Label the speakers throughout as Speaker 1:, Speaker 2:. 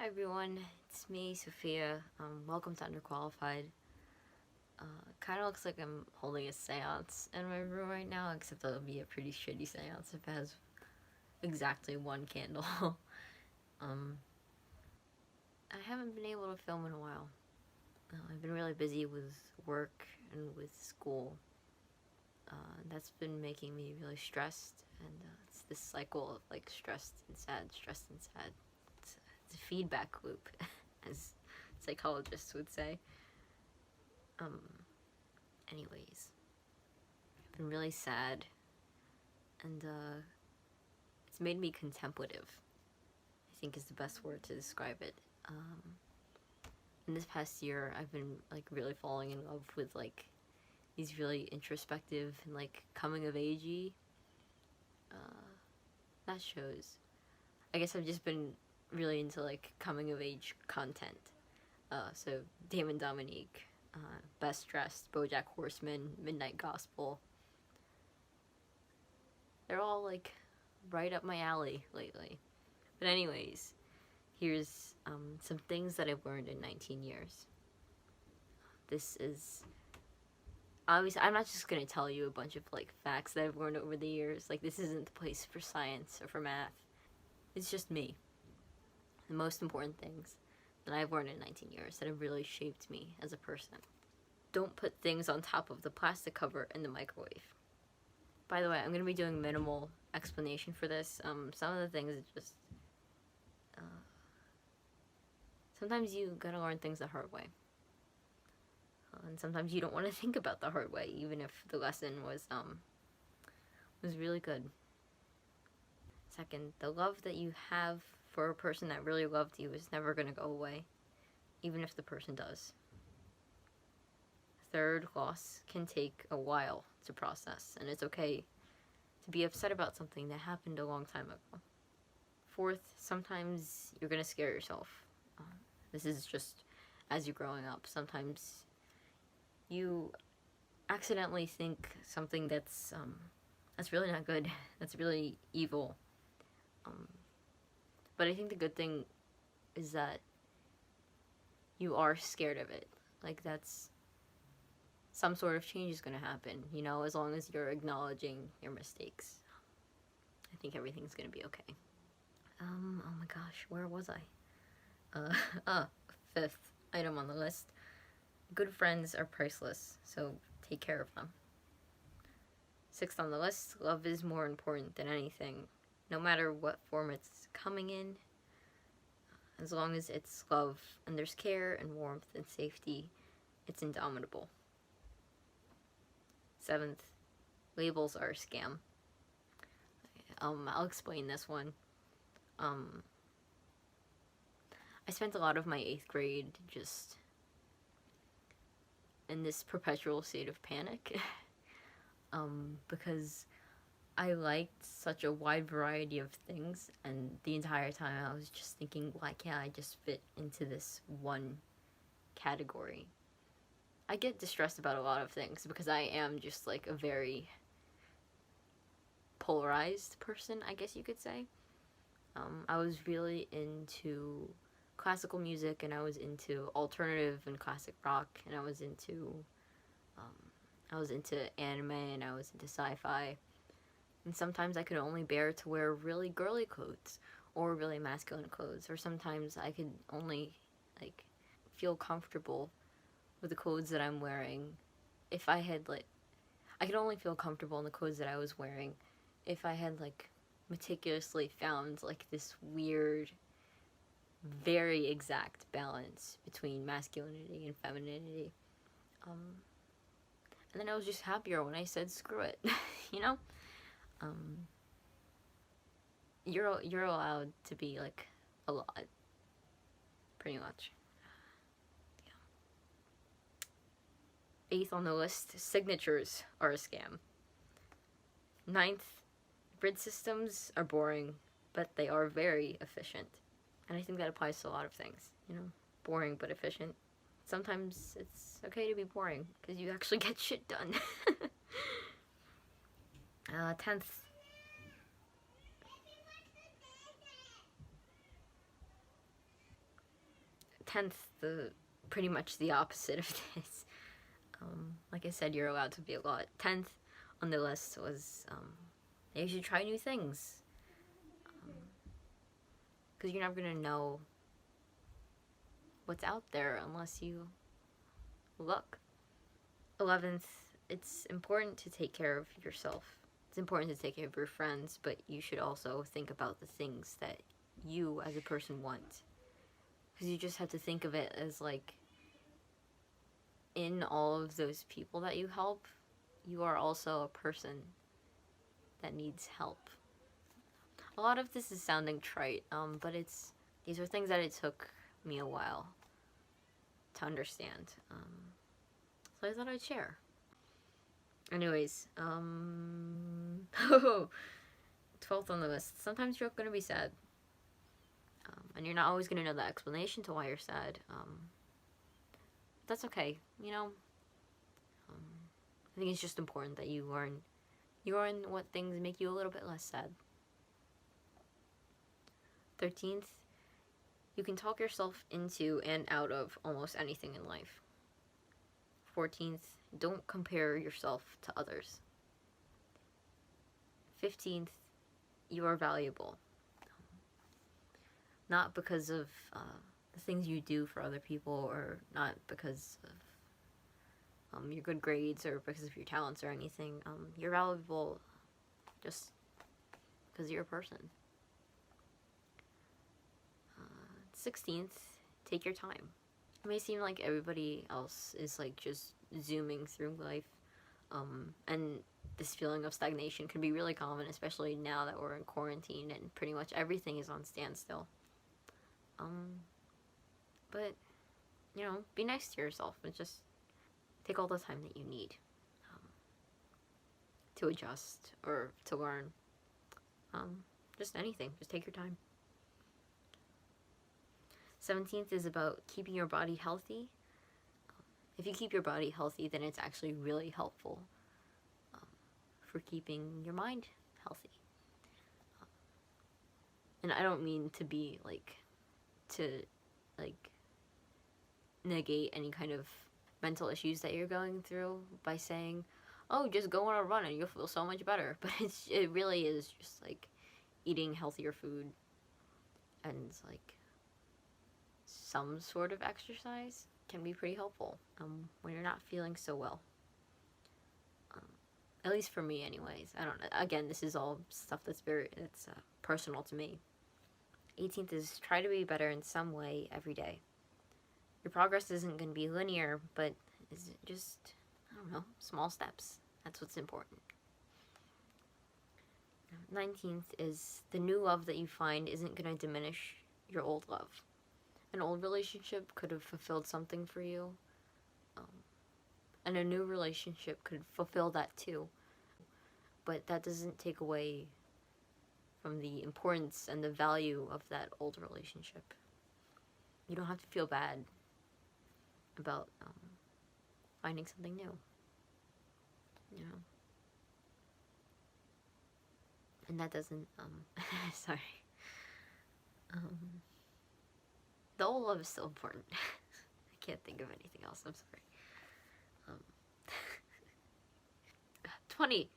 Speaker 1: Hi everyone, it's me, Sophia. Welcome to Underqualified. Kind of looks like I'm holding a seance in my room right now, except that'll be a pretty shitty seance if it has exactly one candle. um, I haven't been able to film in a while. I've been really busy with work and with school. That's been making me really stressed, and it's this cycle of like stressed and sad, stressed and sad. It's a feedback loop, as psychologists would say. Um, Anyways, I've been really sad, and it's made me contemplative, I think is the best word to describe it. In this past year, I've been like really falling in love with like these really introspective and like coming of agey not shows. I guess I've just been really into like coming of age content. So Damon Dominique, Best Dressed, BoJack Horseman, Midnight Gospel. They're all like right up my alley lately. But anyways, here's some things that I've learned in 19 years. This is obviously, I'm not just gonna tell you a bunch of like facts that I've learned over the years. Like, this isn't the place for science or for math. It's just me. The most important things that I've learned in 19 years that have really shaped me as a person. Don't put things on top of the plastic cover in the microwave. By the way, I'm gonna be doing minimal explanation for this. Some of the things are just sometimes you gotta learn things the hard way, and sometimes you don't want to think about the hard way, even if the lesson was really good. Second, the love that you have for a person that really loved you is never gonna go away, even if the person does. Third, loss can take a while to process, and it's okay to be upset about something that happened a long time ago. Fourth, sometimes you're gonna scare yourself. This is just as you're growing up. Sometimes you accidentally think something that's really not good, that's really evil. But I think the good thing is that you are scared of it. Like, that's some sort of change is going to happen, you know, as long as you're acknowledging your mistakes. I think everything's going to be okay. Oh my gosh, where was I? Fifth item on the list. Good friends are priceless, so take care of them. Sixth on the list, love is more important than anything, no matter what form it's coming in. As long as it's love and there's care and warmth and safety, it's indomitable. Seventh, labels are a scam. I'll explain this one. I spent a lot of my 8th grade just in this perpetual state of panic because I liked such a wide variety of things, and the entire time I was just thinking, why can't I just fit into this one category? I get distressed about a lot of things because I am just like a very polarized person, I guess you could say. I was really into classical music, and I was into alternative and classic rock, and I was into anime, and I was into sci-fi. And sometimes I could only bear to wear really girly clothes or really masculine clothes, or sometimes I could only like feel comfortable with the clothes that I'm wearing if I had like I could only feel comfortable in the clothes that I was wearing if I had like meticulously found like this weird, very exact balance between masculinity and femininity. And then I was just happier when I said screw it, you know? You're allowed to be like a lot, pretty much. Yeah. 8th on the list, signatures are a scam. 9th, grid systems are boring, but they are very efficient. And I think that applies to a lot of things, you know? Boring but efficient. Sometimes it's okay to be boring, because you actually get shit done. 10th. 10th, the pretty much the opposite of this. Like I said, you're allowed to be a lot. 10th on the list was you should try new things. Because you're never going to know what's out there unless you look. 11th, it's important to take care of yourself. It's important to take care of your friends, but you should also think about the things that you as a person want. Because you just have to think of it as like, in all of those people that you help, you are also a person that needs help. A lot of this is sounding trite, but these are things that it took me a while to understand. So I thought I'd share. Anyways, 12th on the list. Sometimes you're gonna be sad. And you're not always gonna know the explanation to why you're sad. That's okay, you know? I think it's just important that you learn what things make you a little bit less sad. 13th, you can talk yourself into and out of almost anything in life. 14th, don't compare yourself to others. 15th, you are valuable. Not because of the things you do for other people, or not because of your good grades or because of your talents or anything. You're valuable just because you're a person. 16th, take your time. It may seem like everybody else is like just zooming through life, and this feeling of stagnation can be really common, especially now that we're in quarantine and pretty much everything is on standstill. But, you know, be nice to yourself and just take all the time that you need to adjust or to learn. Just anything. Just take your time. 17th is about keeping your body healthy. If you keep your body healthy, then it's actually really helpful for keeping your mind healthy. And I don't mean to be to negate any kind of mental issues that you're going through by saying, oh, just go on a run and you'll feel so much better. But it really is just like eating healthier food and like some sort of exercise can be pretty helpful when you're not feeling so well. At least for me anyways. I don't know. Again, this is all stuff that's personal to me. 18th is try to be better in some way every day. Your progress isn't going to be linear, but it's just, I don't know, small steps. That's what's important. 19th is the new love that you find isn't going to diminish your old love. An old relationship could have fulfilled something for you, and a new relationship could fulfill that too. But that doesn't take away from the importance and the value of that old relationship. You don't have to feel bad about finding something new, you know. And that doesn't, sorry. The old love is still important. I can't think of anything else, I'm sorry. 20.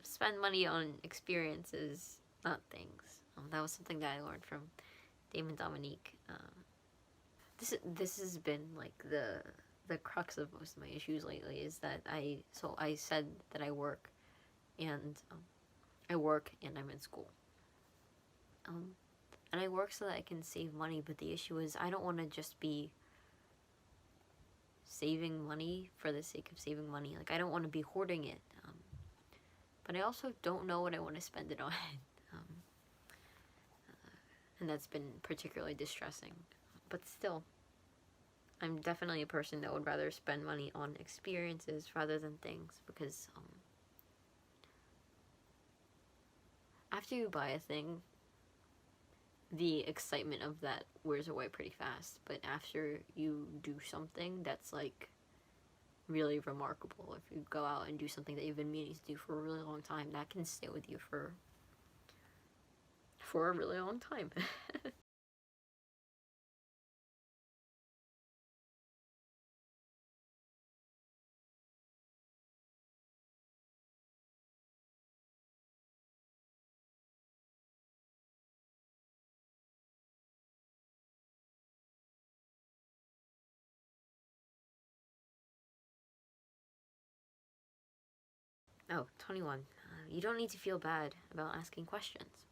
Speaker 1: Spend money on experiences, not things. That was something that I learned from Damon Dominique. This has been like the crux of most of my issues lately, is that I said that I work and I'm in school. And I work so that I can save money, but the issue is I don't want to just be saving money for the sake of saving money. Like, I don't want to be hoarding it. But I also don't know what I want to spend it on. And that's been particularly distressing. But still, I'm definitely a person that would rather spend money on experiences rather than things, because after you buy a thing, the excitement of that wears away pretty fast. But after you do something that's like really remarkable, if you go out and do something that you've been meaning to do for a really long time, that can stay with you for a really long time. Oh, 21. You don't need to feel bad about asking questions.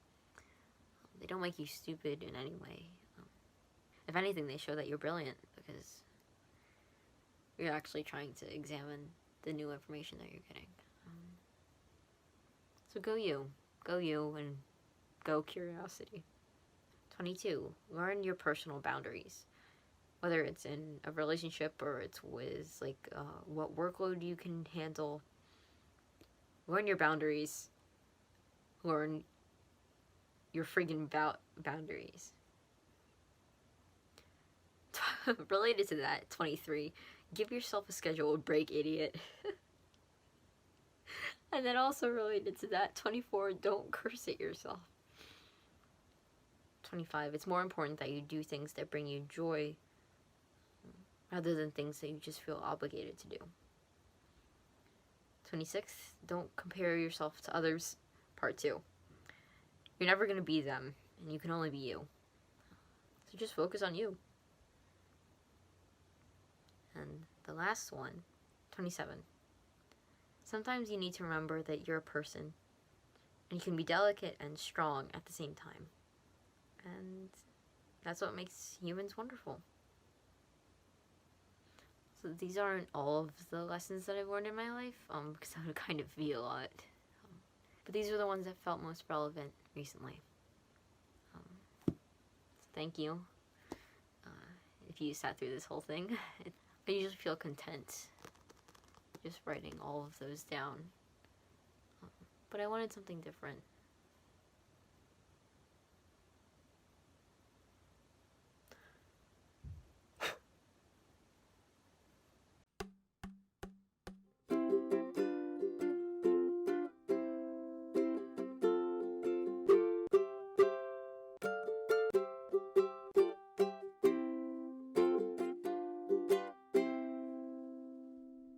Speaker 1: They don't make you stupid in any way. If anything, they show that you're brilliant because you're actually trying to examine the new information that you're getting. So go you. Go you and go curiosity. 22. Learn your personal boundaries. Whether it's in a relationship or it's with, like, what workload you can handle. Learn your boundaries. Learn your friggin' boundaries. Related to that, 23. Give yourself a scheduled break, idiot. And then also related to that, 24. Don't curse at yourself. 25. It's more important that you do things that bring you joy rather than things that you just feel obligated to do. 26. Don't compare yourself to others. Part 2. You're never going to be them, and you can only be you. So just focus on you. And the last one, 27. Sometimes you need to remember that you're a person, and you can be delicate and strong at the same time. And that's what makes humans wonderful. So these aren't all of the lessons that I've learned in my life, because that would kind of be a lot. But these are the ones that felt most relevant recently. So thank you. If you sat through this whole thing. I usually feel content just writing all of those down. But I wanted something different.